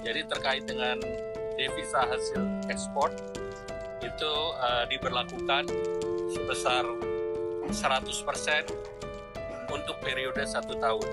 Jadi terkait dengan devisa hasil ekspor itu diberlakukan sebesar 100% untuk periode 1 tahun.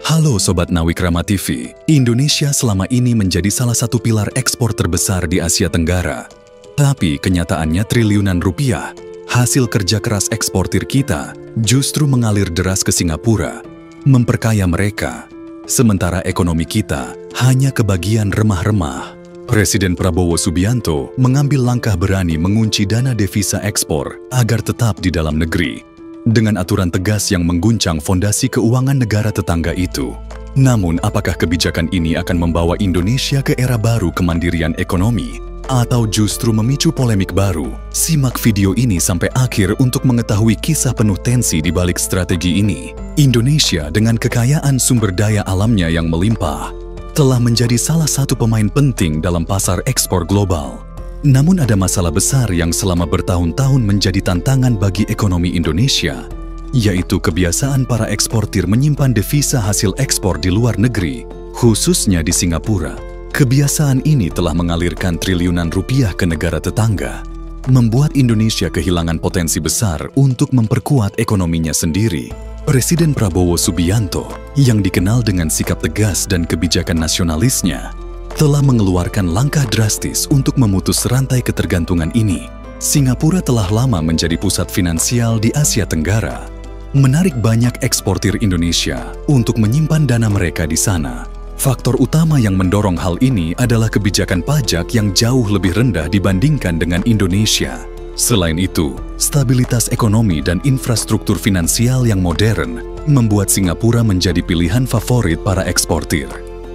Halo Sobat Nawikrama TV, Indonesia selama ini menjadi salah satu pilar ekspor terbesar di Asia Tenggara. Tapi kenyataannya triliunan rupiah, hasil kerja keras eksportir kita justru mengalir deras ke Singapura, memperkaya mereka. Sementara ekonomi kita hanya kebagian remah-remah. Presiden Prabowo Subianto mengambil langkah berani mengunci dana devisa ekspor agar tetap di dalam negeri, dengan aturan tegas yang mengguncang fondasi keuangan negara tetangga itu. Namun, apakah kebijakan ini akan membawa Indonesia ke era baru kemandirian ekonomi, atau justru memicu polemik baru? Simak video ini sampai akhir untuk mengetahui kisah penuh tensi di balik strategi ini. Indonesia dengan kekayaan sumber daya alamnya yang melimpah, telah menjadi salah satu pemain penting dalam pasar ekspor global. Namun ada masalah besar yang selama bertahun-tahun menjadi tantangan bagi ekonomi Indonesia, yaitu kebiasaan para eksportir menyimpan devisa hasil ekspor di luar negeri, khususnya di Singapura. Kebiasaan ini telah mengalirkan triliunan rupiah ke negara tetangga, membuat Indonesia kehilangan potensi besar untuk memperkuat ekonominya sendiri. Presiden Prabowo Subianto, yang dikenal dengan sikap tegas dan kebijakan nasionalisnya, telah mengeluarkan langkah drastis untuk memutus rantai ketergantungan ini. Singapura telah lama menjadi pusat finansial di Asia Tenggara, menarik banyak eksportir Indonesia untuk menyimpan dana mereka di sana. Faktor utama yang mendorong hal ini adalah kebijakan pajak yang jauh lebih rendah dibandingkan dengan Indonesia. Selain itu, stabilitas ekonomi dan infrastruktur finansial yang modern membuat Singapura menjadi pilihan favorit para eksportir.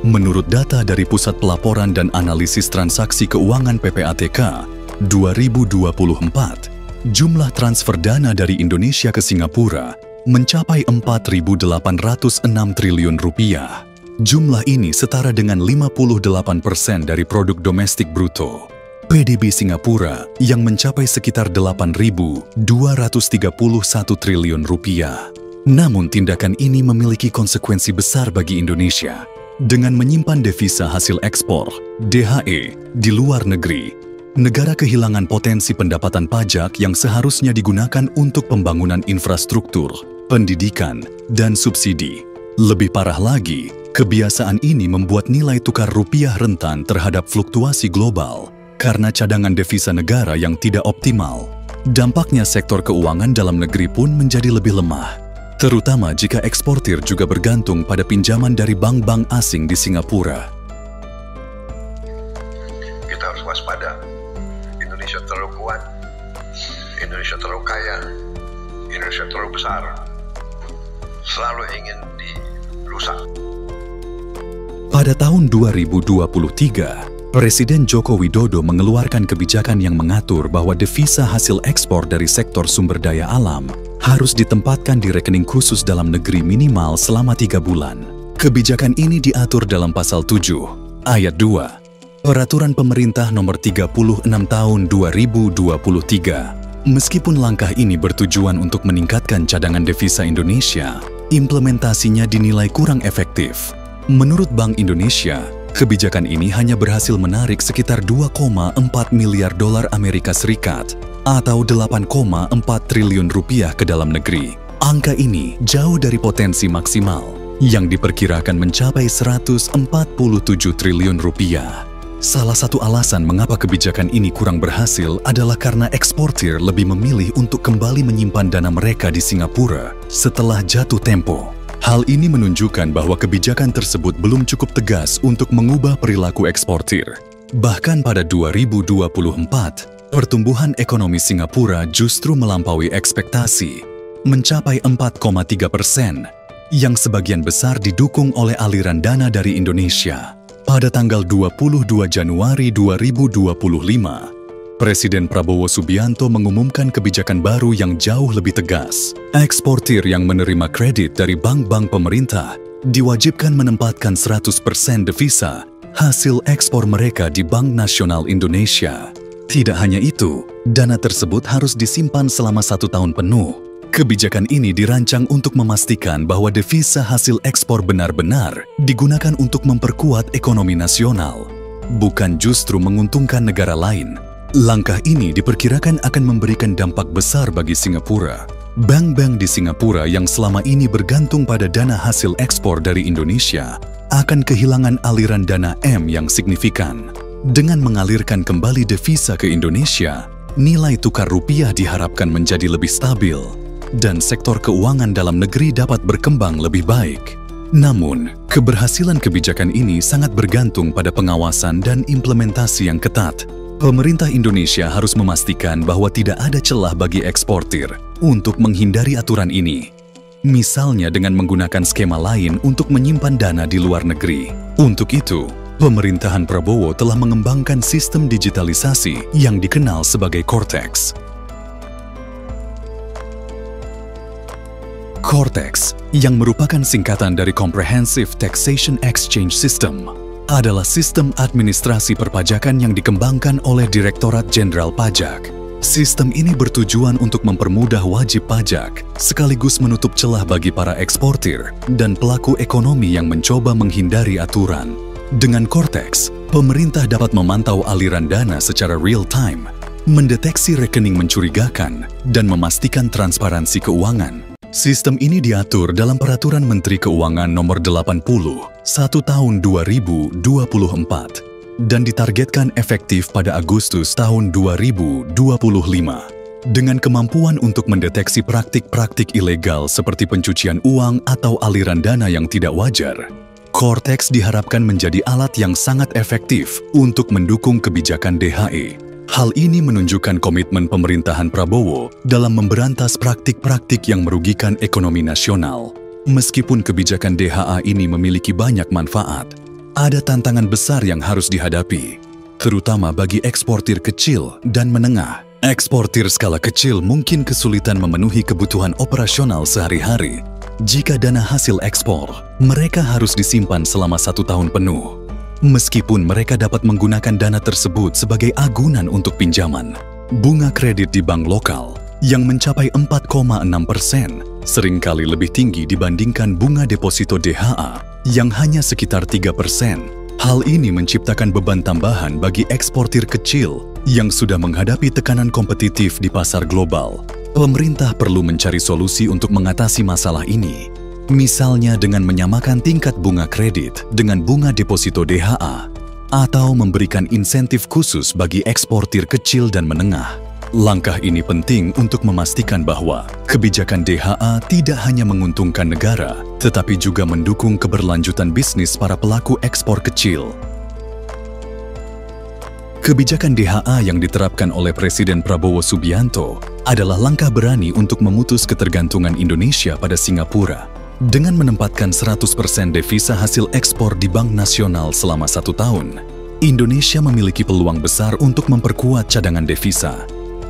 Menurut data dari Pusat Pelaporan dan Analisis Transaksi Keuangan PPATK 2024, jumlah transfer dana dari Indonesia ke Singapura mencapai 4.806 triliun rupiah. Jumlah ini setara dengan 58% dari produk domestik bruto. PDB Singapura yang mencapai sekitar 8.231 triliun rupiah. Namun tindakan ini memiliki konsekuensi besar bagi Indonesia. Dengan menyimpan devisa hasil ekspor, DHE, di luar negeri, negara kehilangan potensi pendapatan pajak yang seharusnya digunakan untuk pembangunan infrastruktur, pendidikan, dan subsidi. Lebih parah lagi, kebiasaan ini membuat nilai tukar rupiah rentan terhadap fluktuasi global karena cadangan devisa negara yang tidak optimal. Dampaknya sektor keuangan dalam negeri pun menjadi lebih lemah, terutama jika eksportir juga bergantung pada pinjaman dari bank-bank asing di Singapura. Kita harus waspada. Indonesia terlalu kuat, Indonesia terlalu kaya, Indonesia terlalu besar, selalu ingin dirusak. Pada tahun 2023, Presiden Joko Widodo mengeluarkan kebijakan yang mengatur bahwa devisa hasil ekspor dari sektor sumber daya alam harus ditempatkan di rekening khusus dalam negeri minimal selama 3 bulan. Kebijakan ini diatur dalam Pasal 7, Ayat 2, Peraturan Pemerintah Nomor 36 Tahun 2023. Meskipun langkah ini bertujuan untuk meningkatkan cadangan devisa Indonesia, implementasinya dinilai kurang efektif. Menurut Bank Indonesia, kebijakan ini hanya berhasil menarik sekitar 2,4 miliar dolar Amerika Serikat atau 8,4 triliun rupiah ke dalam negeri. Angka ini jauh dari potensi maksimal yang diperkirakan mencapai 147 triliun rupiah. Salah satu alasan mengapa kebijakan ini kurang berhasil adalah karena eksportir lebih memilih untuk kembali menyimpan dana mereka di Singapura setelah jatuh tempo. Hal ini menunjukkan bahwa kebijakan tersebut belum cukup tegas untuk mengubah perilaku eksportir. Bahkan pada 2024, pertumbuhan ekonomi Singapura justru melampaui ekspektasi, mencapai 4,3%, yang sebagian besar didukung oleh aliran dana dari Indonesia. Pada tanggal 22 Januari 2025, Presiden Prabowo Subianto mengumumkan kebijakan baru yang jauh lebih tegas. Eksportir yang menerima kredit dari bank-bank pemerintah diwajibkan menempatkan 100% devisa hasil ekspor mereka di Bank Nasional Indonesia. Tidak hanya itu, dana tersebut harus disimpan selama 1 tahun penuh. Kebijakan ini dirancang untuk memastikan bahwa devisa hasil ekspor benar-benar digunakan untuk memperkuat ekonomi nasional, bukan justru menguntungkan negara lain. Langkah ini diperkirakan akan memberikan dampak besar bagi Singapura. Bank-bank di Singapura yang selama ini bergantung pada dana hasil ekspor dari Indonesia akan kehilangan aliran dana M yang signifikan. Dengan mengalirkan kembali devisa ke Indonesia, nilai tukar rupiah diharapkan menjadi lebih stabil dan sektor keuangan dalam negeri dapat berkembang lebih baik. Namun, keberhasilan kebijakan ini sangat bergantung pada pengawasan dan implementasi yang ketat. Pemerintah Indonesia harus memastikan bahwa tidak ada celah bagi eksportir untuk menghindari aturan ini. Misalnya dengan menggunakan skema lain untuk menyimpan dana di luar negeri. Untuk itu, pemerintahan Prabowo telah mengembangkan sistem digitalisasi yang dikenal sebagai Cortex. Cortex, yang merupakan singkatan dari Comprehensive Taxation Exchange System, adalah sistem administrasi perpajakan yang dikembangkan oleh Direktorat Jenderal Pajak. Sistem ini bertujuan untuk mempermudah wajib pajak, sekaligus menutup celah bagi para eksportir dan pelaku ekonomi yang mencoba menghindari aturan. Dengan Cortex, pemerintah dapat memantau aliran dana secara real-time, mendeteksi rekening mencurigakan, dan memastikan transparansi keuangan. Sistem ini diatur dalam Peraturan Menteri Keuangan Nomor 80, 1 Tahun 2024 dan ditargetkan efektif pada Agustus tahun 2025. Dengan kemampuan untuk mendeteksi praktik-praktik ilegal seperti pencucian uang atau aliran dana yang tidak wajar, Cortex diharapkan menjadi alat yang sangat efektif untuk mendukung kebijakan DHE. Hal ini menunjukkan komitmen pemerintahan Prabowo dalam memberantas praktik-praktik yang merugikan ekonomi nasional. Meskipun kebijakan DHA ini memiliki banyak manfaat, ada tantangan besar yang harus dihadapi, terutama bagi eksportir kecil dan menengah. Eksportir skala kecil mungkin kesulitan memenuhi kebutuhan operasional sehari-hari. Jika dana hasil ekspor, mereka harus disimpan selama 1 tahun penuh. Meskipun mereka dapat menggunakan dana tersebut sebagai agunan untuk pinjaman, bunga kredit di bank lokal yang mencapai 4,6% seringkali lebih tinggi dibandingkan bunga deposito DHA yang hanya sekitar 3%. Hal ini menciptakan beban tambahan bagi eksportir kecil yang sudah menghadapi tekanan kompetitif di pasar global. Pemerintah perlu mencari solusi untuk mengatasi masalah ini. Misalnya dengan menyamakan tingkat bunga kredit dengan bunga deposito DHA, atau memberikan insentif khusus bagi eksportir kecil dan menengah. Langkah ini penting untuk memastikan bahwa kebijakan DHA tidak hanya menguntungkan negara, tetapi juga mendukung keberlanjutan bisnis para pelaku ekspor kecil. Kebijakan DHA yang diterapkan oleh Presiden Prabowo Subianto adalah langkah berani untuk memutus ketergantungan Indonesia pada Singapura. Dengan menempatkan 100% devisa hasil ekspor di Bank Nasional selama 1 tahun, Indonesia memiliki peluang besar untuk memperkuat cadangan devisa,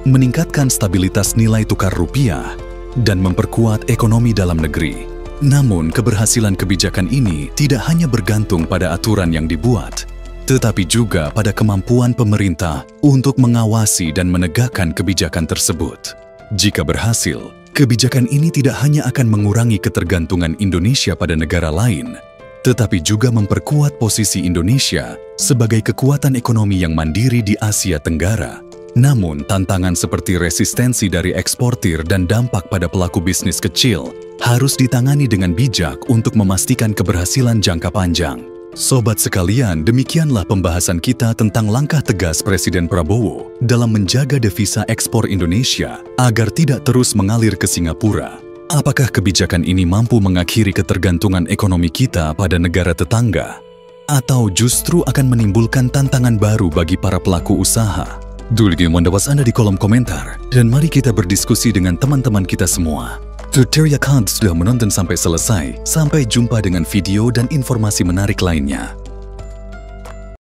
meningkatkan stabilitas nilai tukar rupiah, dan memperkuat ekonomi dalam negeri. Namun, keberhasilan kebijakan ini tidak hanya bergantung pada aturan yang dibuat, tetapi juga pada kemampuan pemerintah untuk mengawasi dan menegakkan kebijakan tersebut. Jika berhasil, kebijakan ini tidak hanya akan mengurangi ketergantungan Indonesia pada negara lain, tetapi juga memperkuat posisi Indonesia sebagai kekuatan ekonomi yang mandiri di Asia Tenggara. Namun, tantangan seperti resistensi dari eksportir dan dampak pada pelaku bisnis kecil harus ditangani dengan bijak untuk memastikan keberhasilan jangka panjang. Sobat sekalian, demikianlah pembahasan kita tentang langkah tegas Presiden Prabowo dalam menjaga devisa ekspor Indonesia agar tidak terus mengalir ke Singapura. Apakah kebijakan ini mampu mengakhiri ketergantungan ekonomi kita pada negara tetangga? Atau justru akan menimbulkan tantangan baru bagi para pelaku usaha? Tuliskan pendapat Anda di kolom komentar dan mari kita berdiskusi dengan teman-teman kita semua. Terima kasih sudah menonton sampai selesai. Sampai jumpa dengan video dan informasi menarik lainnya.